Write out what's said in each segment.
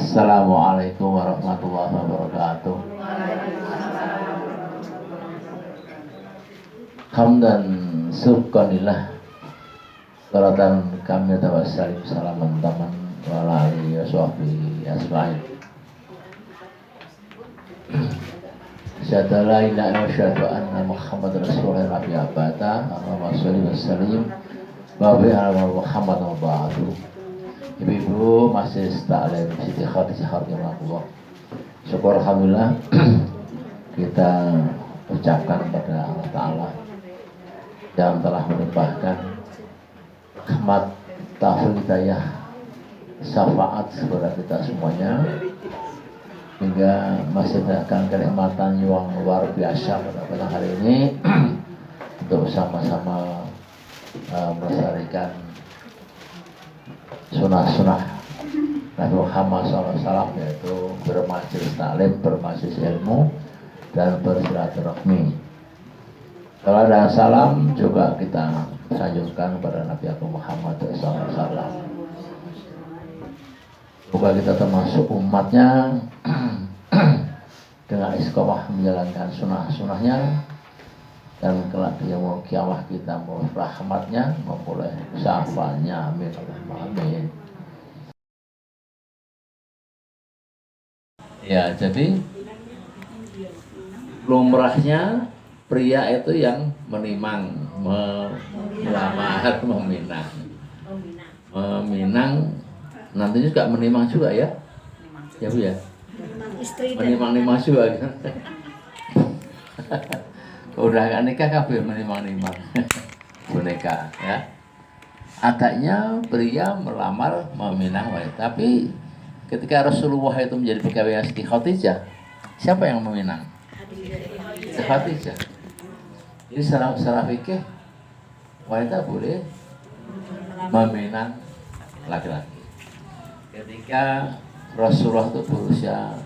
Assalamualaikum warahmatullahi wabarakatuh. Hamdan syukranillah. Salatan kami tawassalim salaman taman wa ala alihi wa sahbihi asma'in. Asyhadu an la ilaha illallah wa asyhadu anna Muhammadar Rasulullah nabi abada. Allahumma sholli wa sallim wa barik ala Muhammad wa ba'du. Ibu-ibu masih taklim Siti Khadijah rahimahullah. Syukur alhamdulillah kita ucapkan kepada Allah Ta'ala yang telah melimpahkan rahmat, taufik, hidayah, syafaat kepada kita semuanya, hingga masih mendapatkan kenikmatan yang luar biasa pada hari ini untuk sama-sama melestarikan sunnah-sunnah Nabi Muhammad SAW, yaitu bermajelis taklim, bermajelis ilmu, dan bersilaturahmi. Salam dan salam juga kita sanjungkan kepada Nabi Muhammad SAW. Semoga kita termasuk umatnya dengan istiqomah menjalankan sunnah-sunnahnya, dan kelak di yaumul qiyamah kita mau rahmatnya, memperoleh syafaatnya. Amin. Amin. Ya, jadi lumrahnya pria itu yang menimang, melamar, meminang, nanti juga menimang juga ya, ya Bu ya, menimang juga. Udah gak nikah kabeh menimang-nimang boneka ya. Adanya pria melamar, meminang wanita, tapi ketika Rasulullah itu menjadi pegawai Siti Khadijah, siapa yang meminang? Siti Khadijah. Jadi secara fikih wanita boleh meminang laki-laki. Ketika Rasulullah itu berusia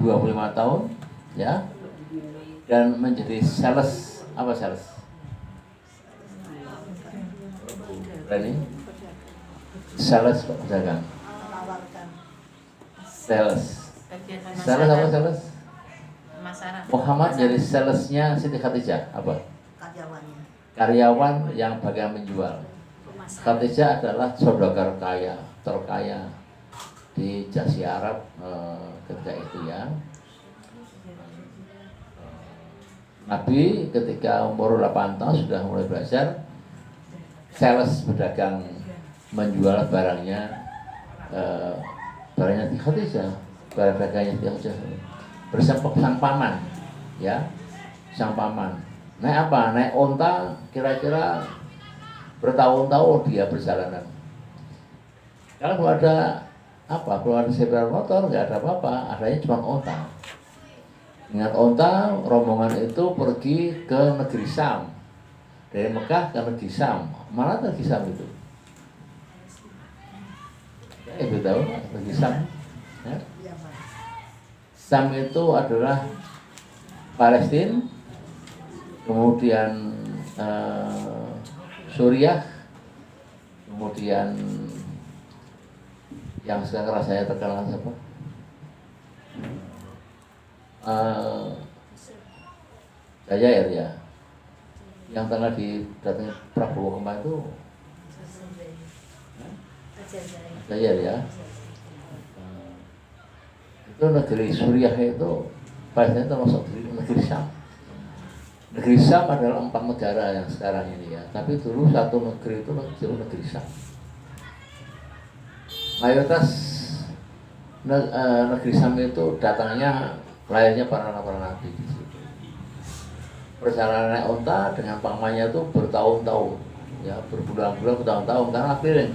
25 tahun ya, dan menjadi sales, apa sales? Berani? Sales pedagang. Sales apa sales? Muhammad jadi salesnya Siti Khadijah apa? Karyawan yang bagian menjual. Khadijah adalah saudagar kaya, terkaya di Jazirah Arab ketika itu ya. Nabi ketika umur 8 tahun sudah mulai belajar sales, berdagang, menjual barangnya, barangnya di Khadijah, barang dagangnya di Khadijah bersama sang paman ya, sang paman. Naik apa? Naik onta, kira-kira bertahun-tahun dia perjalanan. Kalau ada apa? Kalau ada sepeda motor nggak ada apa-apa, adanya cuma onta. Ingat onta, rombongan itu pergi ke negeri Syam. Dari Mekah ke negeri Syam. Mana negeri Syam itu? Ya, ibu tahu negeri Syam. Ya? Syam itu adalah Palestina, kemudian Suriah, kemudian yang sekarang rasanya terkenal siapa? Jazair ya, yang tengah didatangi Prabowo kemarin itu Jazair ya. Itu negeri Suriah itu Palestina termasuk negeri Syam. Negeri Syam adalah 4 negara yang sekarang ini ya, tapi dulu satu negeri itu negeri Syam. Mayoritas negeri Syam itu datangnya lahirnya para nabi di situ. Perjalanan naik onta dengan pamannya itu bertahun-tahun, ya berbulan-bulan, bertahun-tahun, karena akhirnya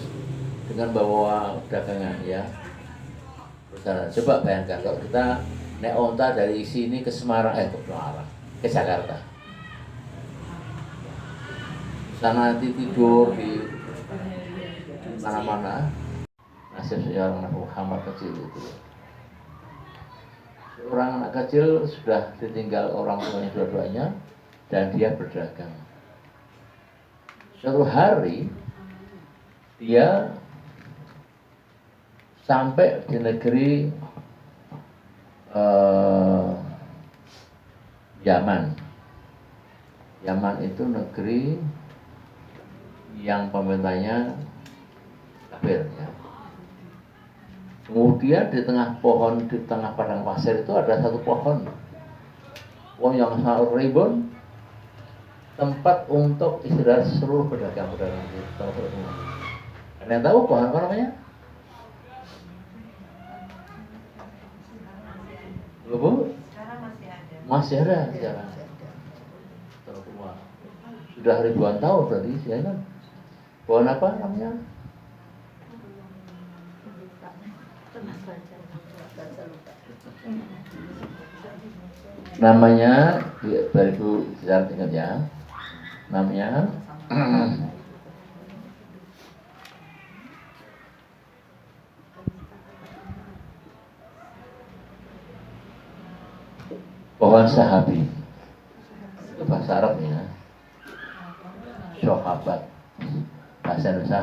dengan bawa dagangan ya. Perjalanan, coba bayangkan kalau kita naik onta dari sini ke Semarang, ke Jakarta. Sana nanti tidur di mana-mana. Nasib seorang Nabi Muhammad kecil itu. Orang anak kecil sudah ditinggal orang tuanya dua-duanya, dan dia berdagang. Suatu hari dia sampai di negeri Yaman. Yaman itu negeri yang pemerintahnya kafir ya. Kemudian di tengah pohon, di tengah padang pasir itu ada satu pohon yang sangat rimbun, tempat untuk istirahat seluruh pedagang-pedagang di tempat itu. Ada yang tahu pohon apa namanya? Bu? Masih ada sekarang. Sudah ribuan tahun berarti ya kan? Pohon apa namanya? Namanya, biar Ibu bisa ingat ya. Namanya pohon sahabi. Itu bahasa Arab ya. Sahabat. Bahasa Indonesia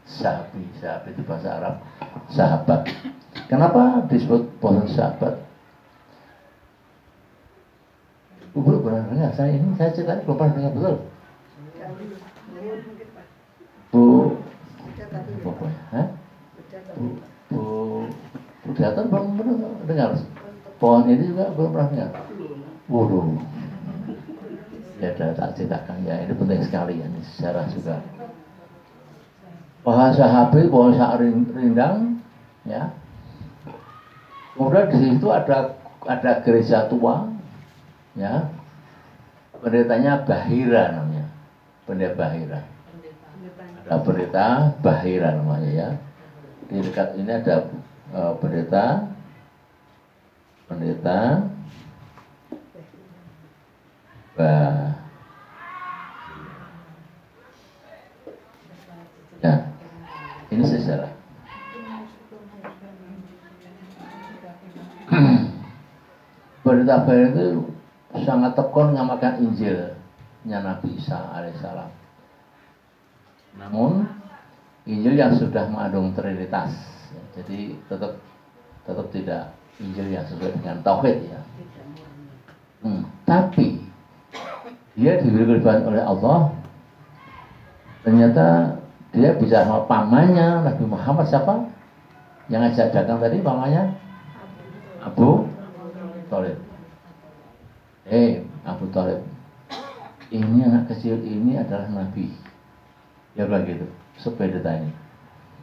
sahabi. Sahabi itu bahasa Arab. Sahabat. Kenapa disebut pohon sahabat? Belum pernah dengar. Saya ceritanya belum pernah dengar betul. Bu Datang belum pernah dengar. Pohon ini juga belum pernah dengar. Waduh. Ya sudah tak ceritakan ya, ini penting sekali ya, ini sejarah juga. Pohon sahabi, pohon rindang, ya. Kemudian di situ ada gereja tua, ya. Pendetanya Bahira namanya, pendeta Bahira. Ada pendeta Bahira namanya ya. Di dekat ini ada pendeta ya, ini sejarah. Pendeta Bahira itu sangat tekun mengamalkan Injilnya Nabi Isa alaihissalam. Namun Injil yang sudah mengandung Trinitas, ya, jadi tetap tidak Injil yang sesuai dengan tauhid ya. Tapi dia diberi kelebihan oleh Allah. Ternyata dia bisa sama pamannya Nabi Muhammad, siapa yang ngajak dagang tadi, pamannya Abu Thalib. Abu Thalib, ini anak kecil ini adalah Nabi. Ya bilang gitu, sepedeta ini.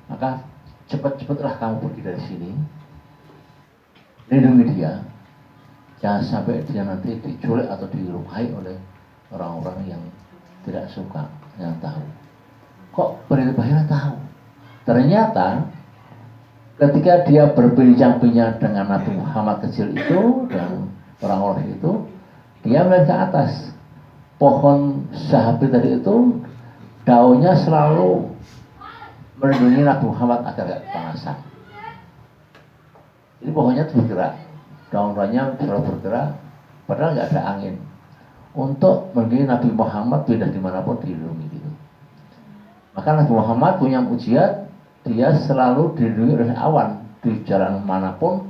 Maka cepat-cepatlah kamu pergi dari sini, lindungi dia, jangan sampai dia nanti diculik atau dilukai oleh orang-orang yang tidak suka, yang tahu. Kok pendeta Bahira tahu? Ternyata ketika dia berbincang-bincang dengan Nabi Muhammad kecil itu dan orang-orang itu, dia melihat ke atas pohon sahabat tadi itu, daunnya selalu melindungi Nabi Muhammad agar tidak kepanasan. Jadi pohonnya bergerak, daun-daunnya selalu bergerak, padahal nggak ada angin, untuk melindungi Nabi Muhammad pindah dimanapun dilindungi gitu. Maka Nabi Muhammad punya mujizat, dia selalu dilindungi oleh awan di jalan manapun,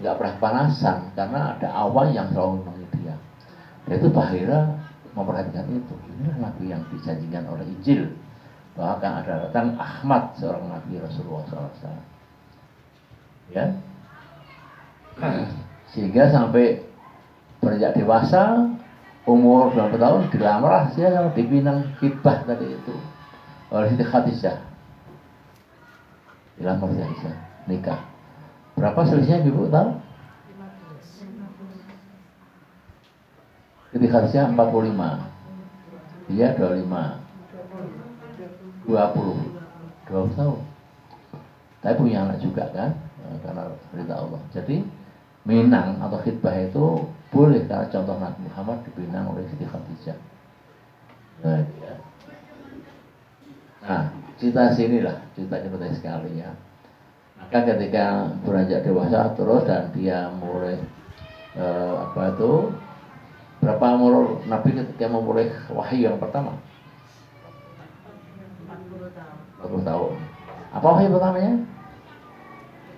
nggak pernah kepanasan karena ada awan yang selalu melindungi dia. Yaitu Bahira memperhatikan itu. Inilah Nabi yang dijanjikan oleh Injil, bahwa akan ada datang Ahmad, seorang Nabi Rasulullah SAW. Ya, sehingga sampai beranjak dewasa, umur 20 tahun, dilamarlah dia yang dipinang Hibah tadi itu oleh Siti Khadijah. Dilamar Khadijah, nikah. Berapa selisihnya Ibu tahu? Siti Khadijah 45, dia 25, 20 tahun. Tapi punya anak juga kan, karena berita Allah. Jadi Minang atau khitbah itu boleh karena contoh Nabi Muhammad dipinang oleh Siti Khadijah. Nah, cerita sinilah, ceritanya penting sekali ya. Maka ketika beranjak dewasa terus dan dia mulai berapa umur Nabi ketika memulai wahyu yang pertama? 40 tahun. Apa wahyu pertamanya?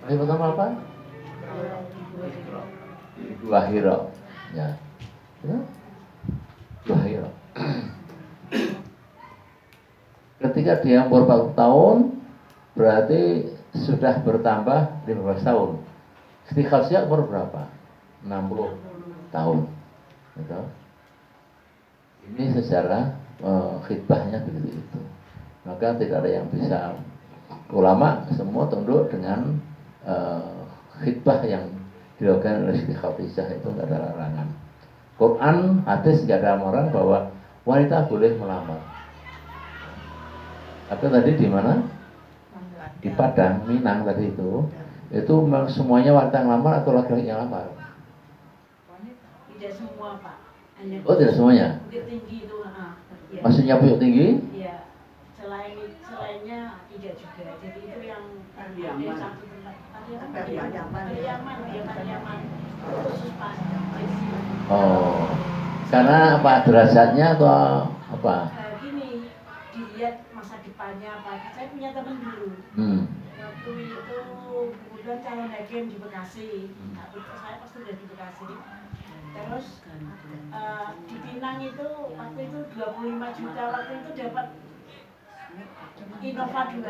Hari pertama apa? Dua hiro. Ya. Dua hiro. Ketika dia umur 40 tahun, berarti sudah bertambah 15 tahun. Istikharnya umur berapa? 60 tahun. Gitu. Ini secara khidbahnya begitu itu. Maka tidak ada yang bisa, ulama semua tunduk dengan khidbah yang dilakukan oleh Siti Khadijah, itu tidak ada larangan. Quran, hadis tidak ada larangan bahwa wanita boleh melamar. Tapi tadi di mana? Di Padang, Minang tadi itu semuanya wanita yang lamar atau laki-laki yang lamar? Tidak semua, Pak. Hanya Oh, tidak semuanya. Bukit Tinggi itu, ya. Maksudnya Bukit Tinggi? Iya. Selainnya tidak juga. Jadi itu yang satu tempat. Yaman. Khusus Pak. Oh. Karena apa, derajatnya atau apa? Gini, dilihat masa depannya apa. Saya punya teman dulu. Waktu itu kemudian calon hakim di Bekasi. Saya pasti udah di Bekasi. Terus di Pinang itu waktu itu 25 juta, waktu itu dapat Innova 2,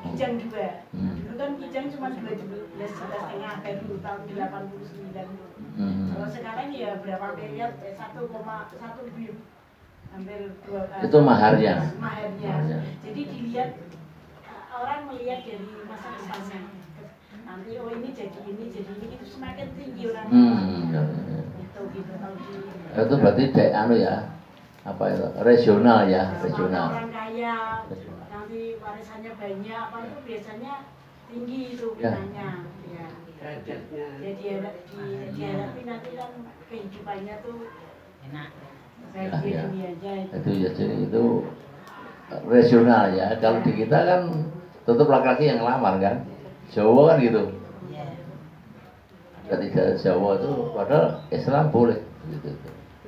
Kijang 2. Dulu kan Kijang cuma 12 juta setengah, baru tahun 89. Kalau sekarang ya berapa miliar? 1,1 lebih, hampir 2. Itu maharnya. Maharnya. Jadi dilihat, orang melihat dari masa depannya. Nanti ini jadi ini itu semakin tinggi orang. Itu berarti ya, apa itu, regional ya, regional. Orang kaya, nanti warisannya banyak, apa itu biasanya tinggi itu bunganya. Ya. Jadi dihadapi nanti kan kehidupannya tuh enak. Ya. Itu ya, jadi itu regional ya. Kalau di kita kan tetap laki-laki yang lamar kan, Jawa kan gitu. Ketika Jawa itu padahal Islam boleh gitu.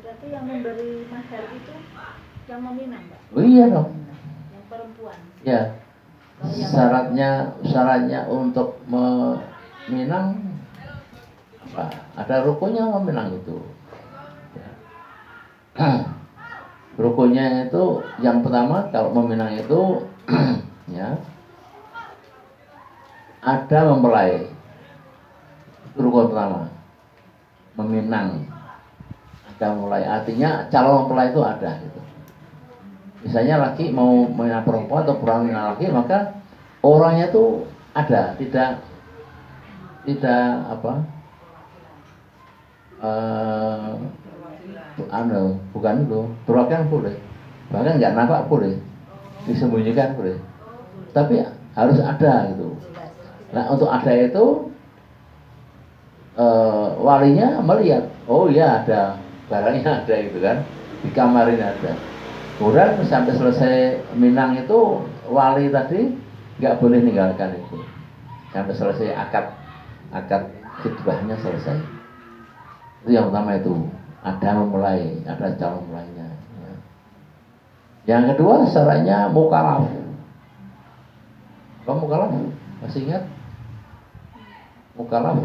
Berarti yang memberi mahar itu yang meminang, Pak? Oh iya dong. Yang perempuan. Ya. Syaratnya untuk meminang apa? Ada rukunnya meminang itu. Ya. Rukunnya itu yang pertama kalau meminang itu ya ada mempelai. Rukun pertama meminang, ada mulai, artinya calon mempelai itu ada gitu. Misalnya laki mau meminang perempuan atau perempuan meminang laki, maka orangnya itu ada, tidak apa bukan itu, perwakilan boleh, bahkan nggak nampak boleh, disembunyikan boleh, tapi harus ada gitu. Nah untuk ada itu walinya melihat, oh iya ada barangnya, ada gitu kan, di kamar ini ada. Kemudian sampai selesai minang itu wali tadi nggak boleh ninggalkan itu sampai selesai akad khidbahnya selesai. Itu yang pertama, itu ada mempelai, ada calon mempelainya ya. Yang kedua syaratnya mukalaf. Kamu mukalaf masih ingat? Mukalaf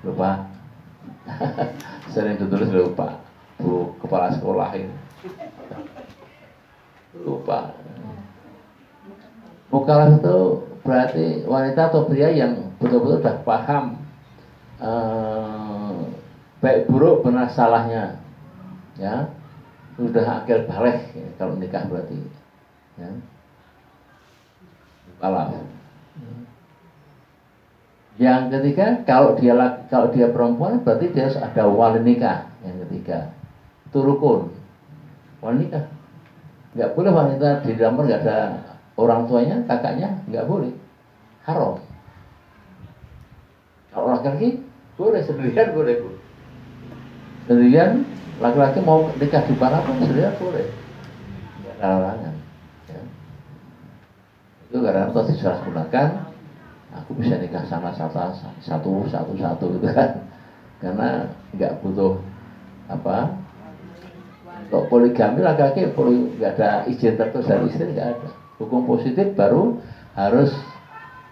lupa. Sering ditulis lupa. Bu kepala sekolah ini lupa. Mukalaf itu berarti wanita atau pria yang betul-betul sudah paham baik buruk benar salahnya, ya, sudah akil balik ya, kalau nikah berarti ya. Mukalaf. Yang ketiga, kalau dia perempuan berarti dia harus ada wali nikah. Yang ketiga, itu rukun. Wali nikah. Nggak boleh wanita di dalamnya nggak ada orang tuanya, kakaknya, nggak boleh. Haram. Kalau laki-laki boleh, sendirian boleh, Bu. Sendirian, laki-laki mau nikah di mana pun sendirian boleh. Nggak ada larangan. Ya. Itu karena itu disalahgunakan. Aku bisa nikah sama satu gitu kan, karena nggak butuh apa, untuk poligami laki-laki nggak ada izin tertulis dari istri, nggak ada. Hukum positif baru harus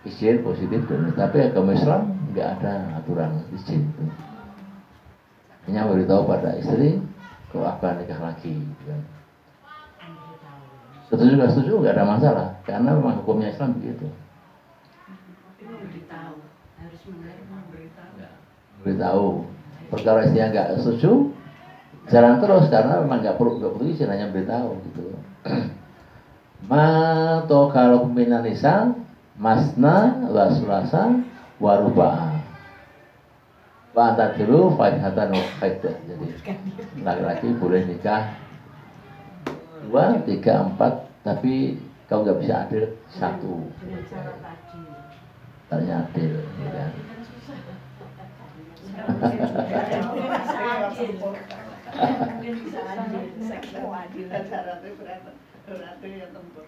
izin positif dan tapi agama Islam nggak ada aturan izin itu. Hanya beritahu pada istri kalau akan nikah lagi, kan. Setuju nggak setuju nggak ada masalah karena memang hukumnya Islam begitu. Memberitahu, harus Beritahu. Perkara istrinya nggak setuju, jalan terus karena memang nggak perlu izin, hanya beritahu gitu. To kalau pimpinan nisa masna wa sulasa wa ruba'a. Wa antadilu faihatan wa khaidah. Jadi laki-laki boleh nikah 2, 3, 4, tapi kau nggak bisa adil 1. dengan syarat adil. Caranya adil, ya. Mungkin bisa adil. Mungkin bisa adil. Keadilan syaratnya berarti ya tempur.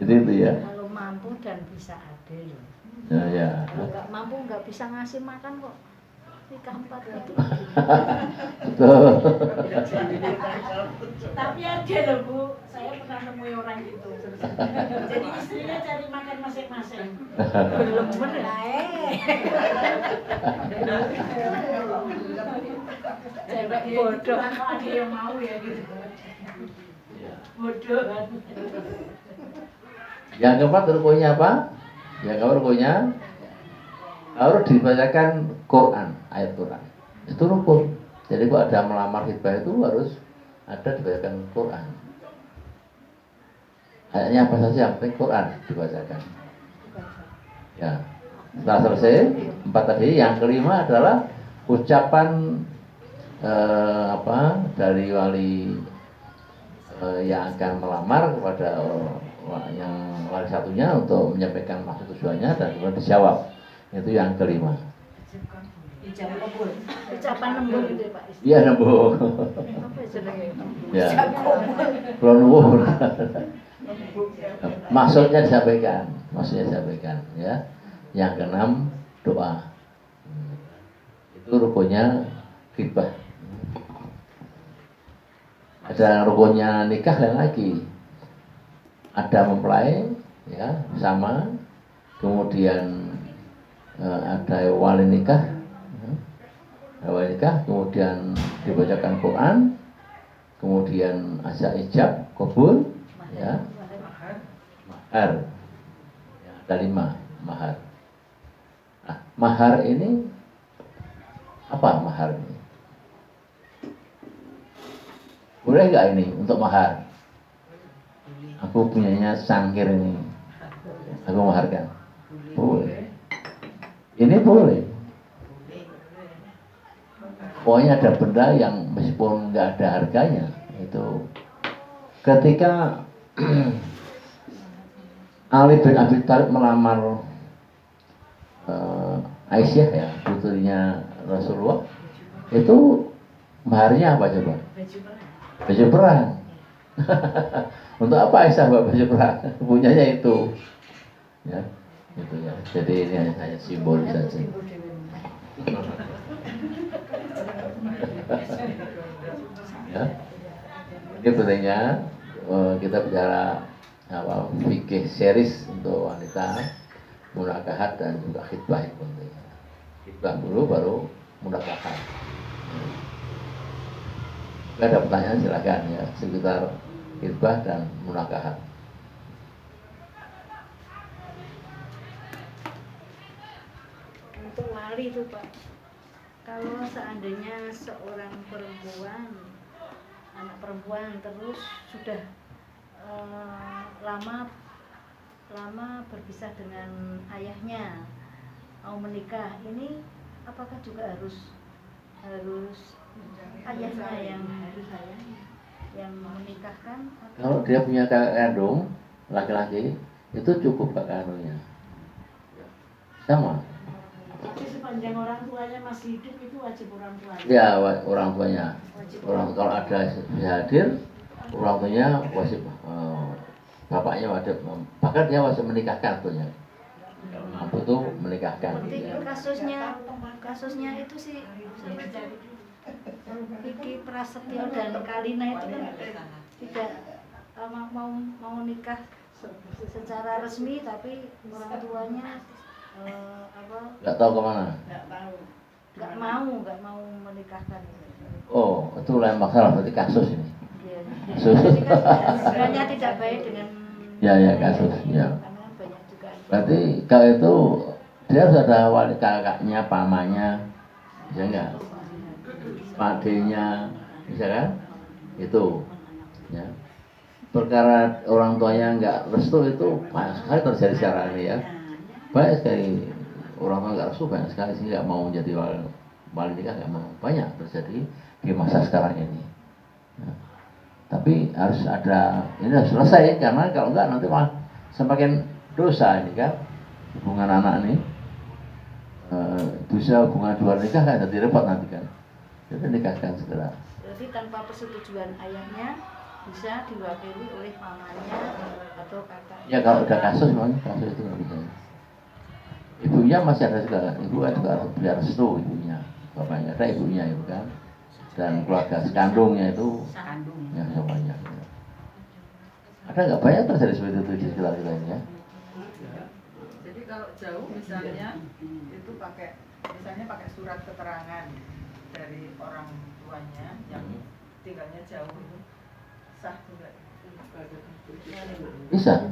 Jadi itu ya. Kalau mampu dan bisa adil. Ya, ya. Kalau nggak mampu nggak bisa ngasih makan kok nikah 4 itu. Betul. Tapi ada loh Bu, saya pernah nemui orang gitu. Jadi istrinya cari makan masing-masing. Belum bener. Cewek bodoh, kok ada yang mau ya gitu. Bodoh kan. Yang keempat rukunnya apa? Yang keempat rukunnya harus dibacakan Quran, ayat Quran. Itu rukun. Jadi kalau ada melamar khitbah itu harus ada dibacakan Quran. Ayatnya apa saja yang penting Quran dibacakan. Ya. Setelah selesai 4 tadi, yang kelima adalah ucapan dari wali yang akan melamar kepada yang wali satunya untuk menyampaikan maksud tujuannya dan kemudian dijawab. Itu yang kelima. Ijab kabul. Ucapan lembur gitu ya Pak. Iya nembung. Apa jenenge? Ya. Kulon nuwun. Maksudnya disampaikan, ya. Yang keenam doa. Itu rukunnya khitbah. Ada rukunnya nikah lain lagi. Ada mempelai, ya, sama. Kemudian ada wali nikah. Wali nikah, kemudian dibacakan Quran, kemudian azan ijab kabul, ya. Mahar. Ya, ada 5 mahar. Nah, mahar ini apa mahar ini? Boleh nggak ini untuk mahar? Aku punyanya sangkir ini, aku maharkan. Boleh. Ini boleh. Pokoknya ada benda yang meskipun nggak ada harganya itu. Ketika Ali bin Abi Thalib melamar Aisyah, ya, putrinya Rasulullah, itu maharnya apa coba? Baju perang. Untuk apa Aisyah bawa baju perang? Punyanya itu, ya, itu ya. Jadi ini hanya simbol saja. Ya. Ini pentingnya kita bicara fikih series untuk wanita, munakahat dan juga khitbah itu penting. Khitbah dulu baru munakahat. Jika ada pertanyaan silakan ya sekitar khitbah dan munakahat. Untuk wali itu Pak. Kalau seandainya seorang perempuan, anak perempuan terus sudah lama berpisah dengan ayahnya, mau menikah, ini apakah juga harus ayahnya yang menikahkan? Kalau dia punya kakak kandung laki-laki itu cukup kakak kandungnya, sama. Tapi sepanjang orang tuanya masih hidup itu wajib orang tuanya. Ya, orang tuanya. Orang kalau ada bisa hadir, orang tuanya wajib, bapaknya wajib, bahkan dia wajib menikahkan tuanya. Kalau mampu tuh menikahkan. Seperti kasusnya itu sih Vicky Prasetyo dan Kalina itu kan tidak mau nikah secara resmi tapi orang tuanya Nggak tahu kemana. nggak mau menikahkan. Oh, itu lain masalah, berarti kasus ini. Iya. Kasus. Jadi kan sebenarnya tidak baik dengan Ya kasus. Ya. karena banyak juga. Berarti kalau itu dia sudah ada wali kakaknya, pamannya, bisa nggak? Pakdenya, bisa kan? Itu, ya. Perkara orang tuanya nggak restu itu banyak sekali terjadi sekarang ini ya. Banyak sekali orang tua nggak restu, banyak sekali sih nggak mau menjadi wali nikah, nggak mau, banyak terjadi di masa sekarang ini. Ya. Tapi harus ada, ini harus selesai karena kalau enggak nanti malah semakin dosa ini kan hubungan anak ini. Dosa hubungan luar nikah kan jadi repot nanti kan. Jadi nikahkan segera. Jadi tanpa persetujuan ayahnya bisa diwakili oleh pamannya atau kakaknya. Ya kalau udah kasus memang kasus itu nggak bisa. Ibunya masih ada juga, ibu kan juga harus biar restu ibunya, bapaknya ada, ibunya itu kan, dan keluarga sekandungnya itu, ya semuanya. Ada nggak banyak terjadi seperti itu di sekitar kita ini ya? Jadi kalau jauh misalnya itu misalnya pakai surat keterangan dari orang tuanya yang tinggalnya jauh itu sah juga. Bisa.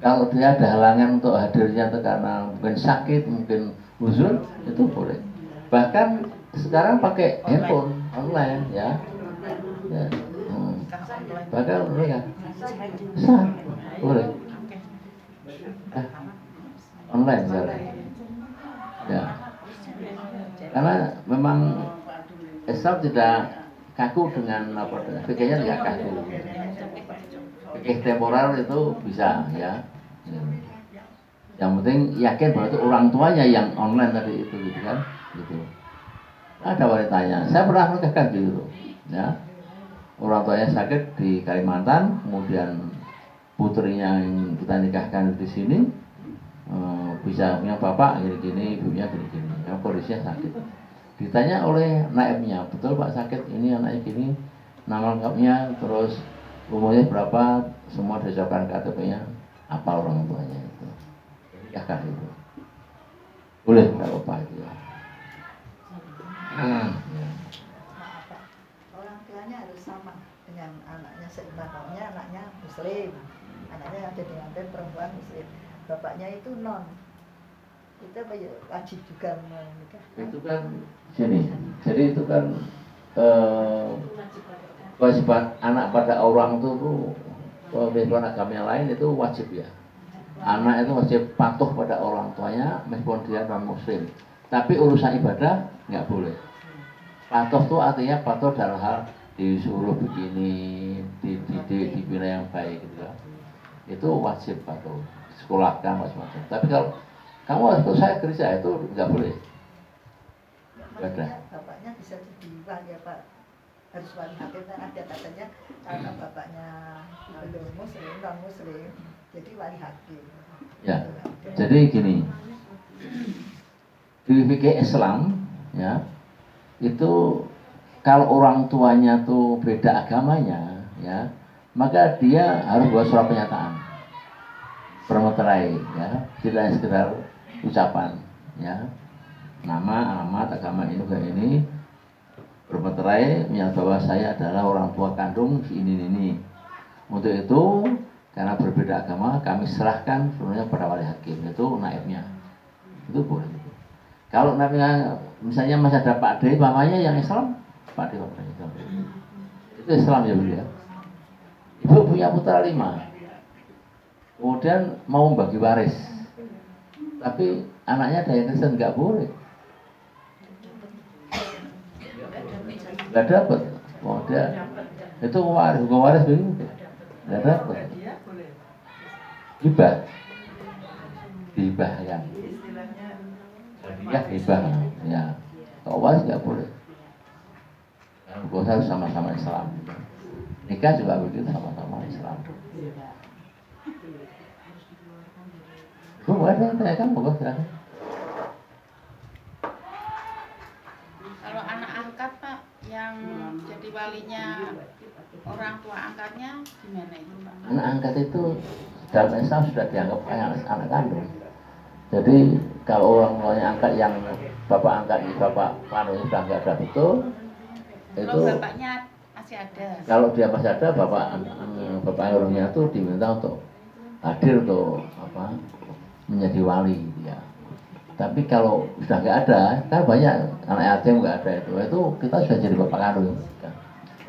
Kalau dia ada halangan untuk hadirnya itu karena mungkin sakit, mungkin uzur, itu boleh. Bahkan sekarang pakai handphone online ya. Bahkan mereka sah, boleh. Online sekarang. Ya. Karena memang Islam tidak kaku dengan fikihnya tidak kaku. Fikih temporer itu bisa ya. Yang penting yakin bahwa itu orang tuanya yang online tadi itu gitu kan, gitu. Ada wanitanya, saya pernah menikahkan gitu, ya. Orang tuanya sakit di Kalimantan, kemudian putrinya yang kita nikahkan di sini, bisa punya bapak gini-gini, ibunya gini-gini, yang kondisinya sakit. Ditanya oleh naibnya, betul Pak sakit ini anaknya gini, nama lengkapnya, terus umurnya berapa, semua diucapkan KTP-nya, apa orang tuanya itu, nikahkan itu, boleh nggak apa itu ya. Orang tuanya harus sama dengan anaknya seiman, anaknya muslim, anaknya yang ada dengan perempuan muslim, bapaknya itu non, itu apa ya, wajib juga menikahkan. Itu kan sini, jadi itu kan kewajiban anak pada orang tuh kewajiban agama yang lain itu wajib ya. Anak itu wajib patuh pada orang tuanya meskipun dia non muslim. Tapi urusan ibadah nggak boleh. Patuh tuh artinya patuh dalam hal disuruh begini, dididik, dibina yang baik gitu ya. Itu wajib patuh. Sekolahkan macam-macam. Tapi kalau kamu harus ikut saya kerja itu nggak boleh. Maksudnya bapaknya bisa jadi wali apa? Harus wali hakim kan ada katanya karena bapaknya belum muslim, non muslim, jadi wali hakim. Ya, jadi gini, di fikih Islam ya itu kalau orang tuanya tuh beda agamanya ya, maka dia harus buat surat pernyataan bermeterai ya, tidak sekedar ucapan ya, nama, alamat, agama ini bermeterai menyatakan bahwa saya adalah orang tua kandung si ini. Untuk itu karena berbeda agama kami serahkan seluruhnya pada wali hakim, itu naibnya, itu boleh. Kalau naibnya misalnya masih ada Pak D, mamanya yang Islam, Pak D Islam, itu Islam ya beliau. Ibu punya putra 5, kemudian mau bagi waris, tapi anaknya ada yang Kristen, nggak boleh, nggak dapat. Oh, dia itu waris begini, nggak dapat. Hibah yang ya hibah ya, kalau waris nggak boleh. Harus sama-sama Islam. Nikah juga begitu, sama-sama Islam. Boleh ada yang tanyakan, boleh silakan. Kalau anak angkat Pak yang jadi walinya orang tua angkatnya gimana itu Pak? Anak angkat itu dalam Islam sudah dianggap anak kandung. Jadi kalau orang tuanya angkat yang bapak angkat ini bapak panunya sudah nggak ada betul, itu Kalau bapaknya masih ada. kalau dia masih ada bapak kandungnya itu diminta untuk hadir untuk apa menjadi wali dia. Tapi kalau sudah nggak ada, kan banyak anak yatim nggak ada itu kita sudah jadi bapak kandung.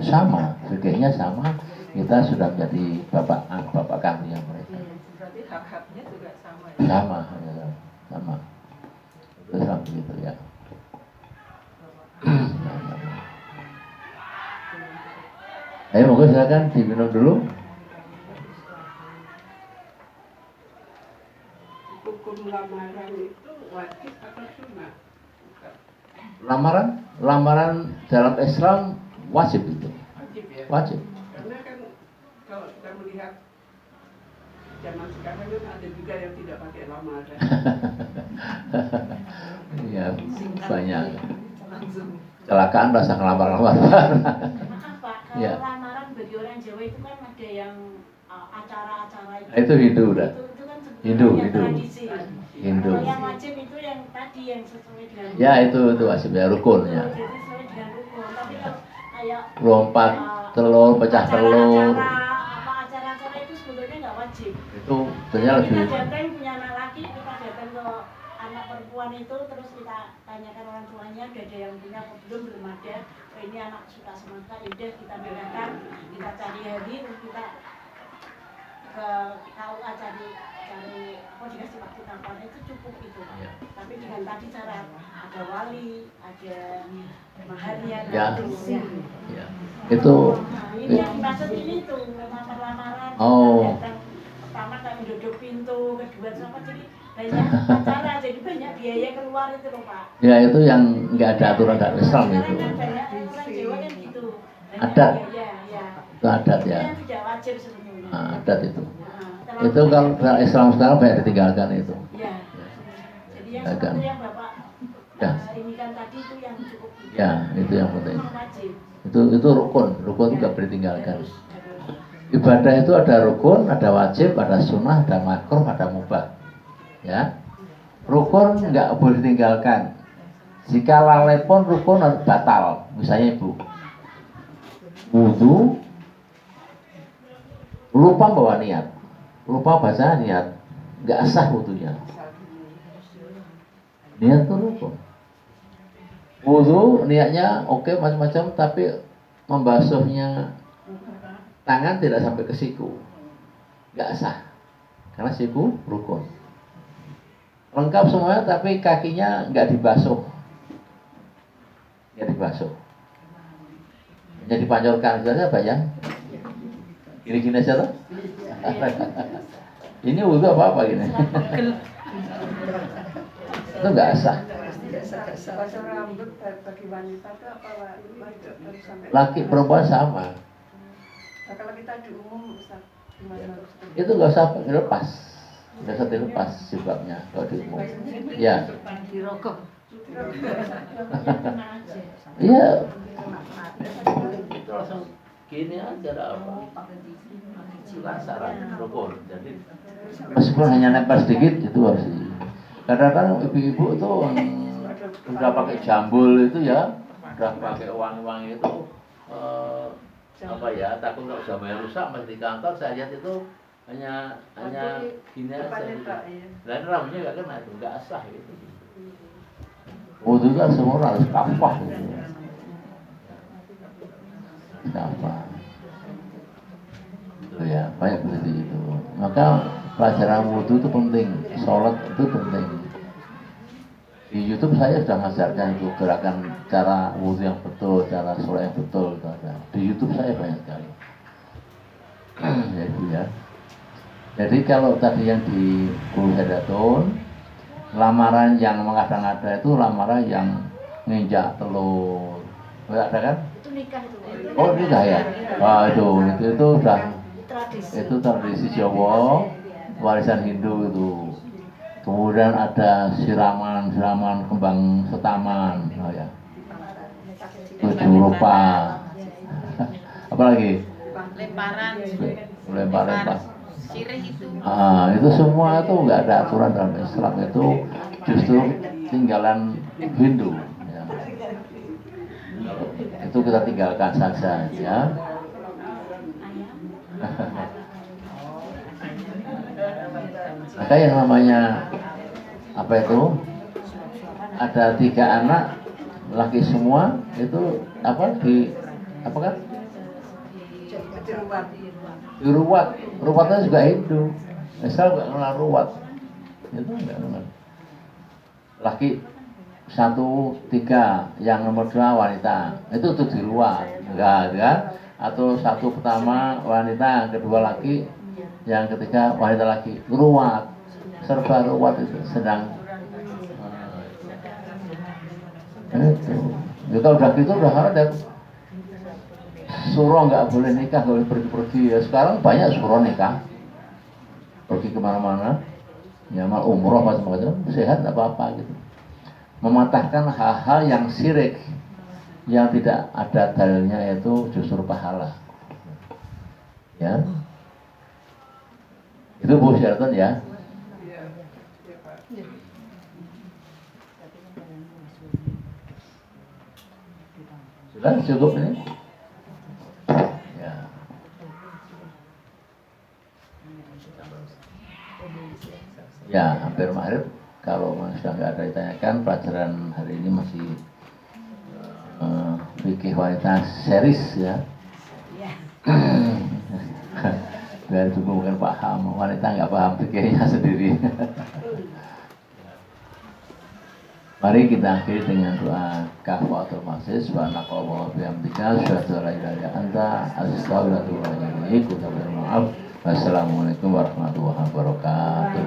Sama, fikirnya sama, kita sudah menjadi bapak kandungnya mereka. Berarti hak-haknya juga sama ya? Sama, ya, sama. Itu sama begitu ya. Ayo monggo silakan diminum dulu. Hukum lamaran itu wajib atau sunnah? Lamaran dalam Islam wajib itu. Wajib ya? Wajib. Karena kan kalau kita melihat zaman sekarang kan ada juga yang tidak pakai lamaran. Iya, banyak. Kecelakaan rasa ngelamar-lamar. Maaf Pak, kalau Ya. lamaran bagi orang Jawa itu kan ada yang acara-acara Itu Hindu udah. Itu kan sebetulnya Hindu, yang Hindu. tradisi. Hindu. Kalau yang wajib itu yang tadi yang sesuai dengan Ya itu wajib ya rukun ya. Jadi sesuai dengan rukun. Tapi kalau kayak Lompat telur, pecah telur. acara-acara itu sebetulnya nggak wajib. Itu sebenarnya Kita lebih datang punya anak laki, kita datang ke anak perempuan itu terus kita tanyakan orang tuanya udah ada yang punya apa belum ada. Oh, ini anak suka semangka, yaudah kita bedakan, kita cari hari terus kita ke KUA cari apa dikasih waktu kapan itu cukup itu Pak. Ya. Tapi dengan tadi cara ada wali, ada maharnya, Ya. itu ya. ya. Itu Nah, ini yang dimaksud ini tuh lamar-lamaran. Oh. Datang pertama kayak mendodok pintu, kedua sama jadi banyak acara, jadi banyak biaya keluar itu loh Pak. ya itu yang nggak ada aturan dalam Islam Sekarang itu. kan banyak orang Jawa kan gitu. Banyak Adat. biaya, ya. Itu adat Itu ya. yang tidak wajib sebetulnya. Nah, adat itu. Nah, Itu kalau dalam Islam sekarang banyak ditinggalkan itu. Ya. Jadi yang Dagang. seperti yang Bapak Ya. ini kan tadi itu yang cukup. Ya, itu yang penting. Memang wajib. Itu rukun Ya. nggak boleh ditinggalkan. Harus. Ibadah itu ada rukun, ada wajib, ada sunnah, ada makruh, ada mubah. Ya, rukun nggak boleh ditinggalkan. Jika lalai pun rukun harus batal. Misalnya ibu wudu, lupa bawa niat, lupa baca niat, nggak sah wudunya. Niat itu rukun. Wudu niatnya oke macam-macam, tapi membasuhnya tangan tidak sampai ke siku, nggak sah, karena siku rukun. Lengkap semuanya, tapi kakinya nggak dibasuh, jadi panjurkan saja bayang, gini-gini aja loh. Ini wudhu apa gini? Itu nggak sah. Basuh rambut bagi wanita itu apa harus sampai? Laki perempuan sama. Nah, kalau kita di umum Ustaz, gimana? Itu nggak usah dilepas, nggak usah dilepas sebabnya kalau di umum. Ya, Dirokok. iya. Itu langsung gini aja ada apa? Penasaran rukun. Jadi meskipun hanya nempel sedikit itu harus. Kadang-kadang ibu-ibu itu udah pakai jambul itu ya, udah pakai wangi-wangi itu. Apa ya, takut kalau jamnya rusak masih di kantor saya lihat itu hanya gini aja gitu. Dan rambutnya nggak kena itu, nggak sah gitu. Wudu kan semua harus kafah gitu. Kafah. Itu ya, banyak seperti itu. Maka pelajaran wudu itu penting, sholat itu penting. Di YouTube saya sudah mengajarkan itu gerakan cara wudu yang betul, cara sholat yang betul itu ada. Di YouTube saya banyak sekali. Ya itu ya. Jadi kalau tadi yang di Guru Hadatun, lamaran yang mengada-ngada itu lamaran yang nginjak telur. Ada kan? Itu nikah itu. Oh nikah ya. Wah itu sudah Tradisi. itu tradisi Jawa, warisan Hindu itu. Kemudian ada siraman kembang setaman, oh ya, 7 rupa. Apalagi lemparan, lempar-lempar. syirik itu. Itu semua itu nggak ada aturan dalam Islam, itu justru tinggalan Hindu. Ya. Itu kita tinggalkan saja, ya. Maka yang namanya apa itu? Ada 3 anak laki semua itu apa kan? Ruwat. Ruwatnya juga Hindu. Islam nggak kenal ruwat. Itu nggak kenal. Laki 1, 3, yang nomor 2 wanita. Itu tuh diruat, enggak kan? Atau 1 pertama wanita, kedua laki, yang ketiga wanita laki. Ruwat, serba ruwat itu sedang. Itu. Ya, kalau udah gitu udah ada suruh nggak boleh nikah, nggak boleh pergi-pergi. Ya sekarang banyak suruh nikah, pergi kemana-mana, ya mal umroh macam-macam, sehat nggak apa-apa gitu. Mematahkan hal-hal yang syirik, yang tidak ada dalilnya, itu justru pahala. Ya, itu Bu Syarton ya. Sudah cukup ini. Ya, hampir maghrib. Kalau sudah nggak ada ditanyakan, pelajaran hari ini masih fikih wanita series ya. Biar juga bukan paham, wanita nggak paham fikihnya sendiri. Mari kita akhiri dengan doa kafaratul majlis. Subhanakallahumma wa bihamdika, asyhadu an la ilaha illa anta, astaghfiruka wa atubu ilaik. Maaf. Wassalamualaikum warahmatullahi wabarakatuh.